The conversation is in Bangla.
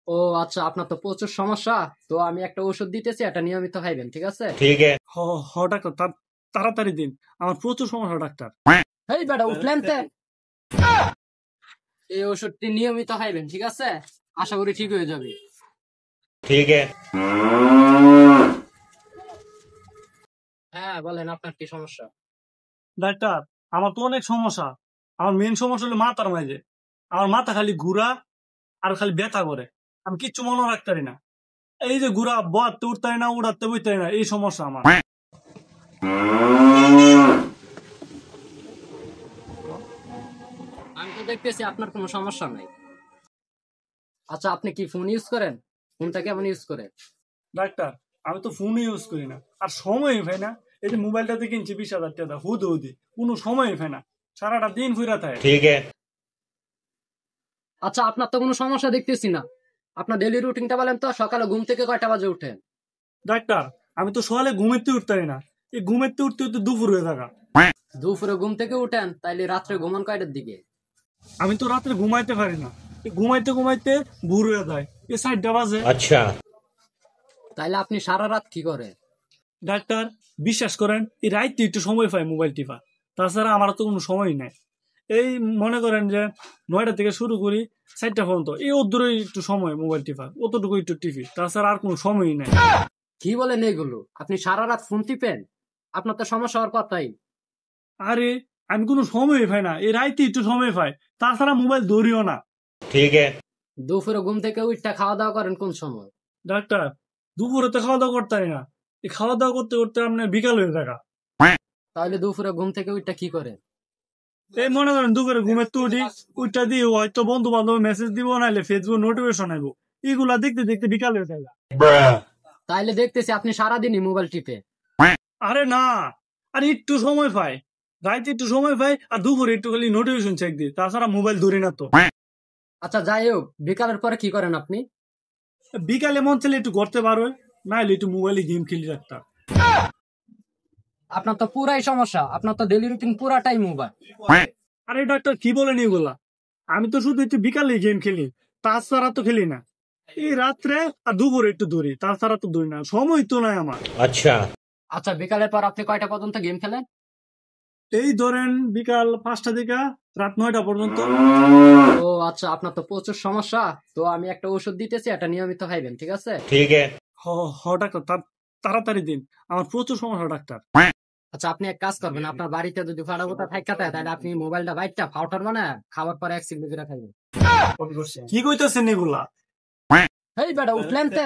ও আচ্ছা, আপনার তো প্রচুর সমস্যা। তো আমি একটা ওষুধ দিতেছি, এটা নিয়মিত খাইবেন, ঠিক আছে? ठीक है। হ হ ডাক্তার, তাড়াতাড়ি দিন, আমার প্রচুর সমস্যা ডাক্তার। এই বেটা উঠলেন তে, এই ওষুধটি নিয়মিত খাইবেন, ঠিক আছে? আশা করি ঠিক হয়ে যাবে। ठीक है। হ্যাঁ বলেন, আপনার কি সমস্যা? ডাক্তার, আমার তো অনেক সমস্যা। আমার মেন সমস্যা হলো মাথার মাঝে। আমার মাথা খালি ঘুরা আর খালি ব্যথা করে, আমি কিচ্ছু মনে রাখতে পারি না। এই যে ঘুরা, বয়াতে উঠতে পারি না, উড়াতে বুঝতে পারি না, এই সমস্যা আমার। আমি তো দেখতেছি আপনার কোনো সমস্যা নাই। আচ্ছা, আপনি কি ফোন ইউজ করেন? ফোনটা কেমন ইউজ করেন? ডাক্তার, আমি তো ফোনই ইউজ করি না, আর সময়ই পাই না। এই যে মোবাইলটাতে কিনছি 20,000 টাকা, হুদি কোনো সময়ই পাই না, সারাটা দিন ঘুরা থাকে। ठीक है। আচ্ছা, আপনার তো কোনো সমস্যা দেখতেছি না। আপনার ডেইলি রুটিনটা বলেন তো, সকালে ঘুম থেকে কয়টা বাজে উঠেন? ডাক্তার, আমি তো সকালে ঘুমেতে উঠতে পারি না, এই ঘুমেতে উঠতে উঠতে দুপুর হয়ে থাকা। দুপুরে ঘুম থেকে উঠেন, তাইলে রাত্রে ঘুমান কয়টার দিকে? আমি তো রাত্রে ঘুমাইতে পারি না, এই ঘুমাইতে ঘুমাইতে ভোর হয়ে যায়, এই 4টা বাজে। अच्छा। তাইলে আপনি সারা রাত কি করেন? ডাক্তার, বিশ্বাস করেন, এই রাইতে একটু সময় পাই মোবাইল টিপা, তাছাড়া আমার তো কোনো সময় নাই। এই মনে করেন যে 9টা থেকে শুরু করি 4টা পর্যন্ত, এই অদূরে একটু সময় মোবাইল টিপা, অতটুকু একটু টিপি, তাছাড়া আর কোনো সময়ই নাই। কি বলেন এইগুলো? আপনি সারা রাত ফোন টিপেন? আপনার তো সমস্যা হওয়ার কথাই। আরে, আমি কোনো সময় পাই না, এই রাইতে একটু সময় পাই, তাছাড়া মোবাইল ধরিও না। ठीक है। দুপুরে ঘুম থেকে উঠটা খাওয়া দাওয়া করেন কোন সময়? ডাক্তার, দুপুরে তো খাওয়া দাওয়া করতে পারি না, এই খাওয়া দাওয়া করতে করতে আপনার বিকাল হয়ে থাকা। তাহলে দুপুরে ঘুম থেকে উঠটা কি করেন? এই মনে করেন দুপুরে ঘুমের তো উঠি, উঠটা দিয়ে হয়তো বন্ধু বান্ধব মেসেজ দিব, নাইলে ফেসবুক নোটিফিকেশন আইব, এইগুলা দেখতে দেখতে বিকাল হয়ে যায়। তাইলে দেখতেছি আপনি সারাদিনই মোবাইল টিপে। আরে না, আর একটু সময় পাই, রাইতে একটু সময় পাই, আর দুপুরে একটু খালি নোটিফিকেশন চেক দিই, তাছাড়া মোবাইল ধরি না তো। আচ্ছা যাই হোক, বিকালের পরে কি করেন আপনি? বিকালে মন চাইলে একটু করতে পারো, নাইলে একটু মোবাইলে গেম খেলি রাখতাম। আপনার তো পুরাই সমস্যা, আপনার তো ডেইলি রুটিন পুরাটাই মোবাইল। আরে ডাক্তার, কি বলেন এগুলা? আমি তো শুধু একটু বিকালে গেম খেলি, তাছাড়া তো খেলি না। এই রাত্রে আর দুপুরে একটু ধরি, তাছাড়া তো ধরি না, সময় তো নাই আমার। अच्छा। আচ্ছা, বিকালের পর আপনি কয়টা পর্যন্ত গেম খেলেন? এই ধরেন বিকাল 5টা থেকে রাত 9টা পর্যন্ত। ও আচ্ছা, আপনার তো প্রচুর সমস্যা। তো আমি একটা ওষুধ দিতেছি, এটা নিয়মিত খাইবেন, ঠিক আছে? ठीक है। হ হ ডাক্তার, তাড়াতাড়ি দিন, আমার প্রচুর সমস্যা ডাক্তার। আচ্ছা, আপনি এক কাজ করবেন, আপনার বাড়িতে যদি ফাটাফোটা থাকা থাকে, তাহলে আপনি মোবাইলটা বাইকটা ফাউটার বানায় খাবার পরে 1 সিগারেট করে খাইবেন। কি কইতেছেন এগুলা? এই বেটা উঠলেন তে।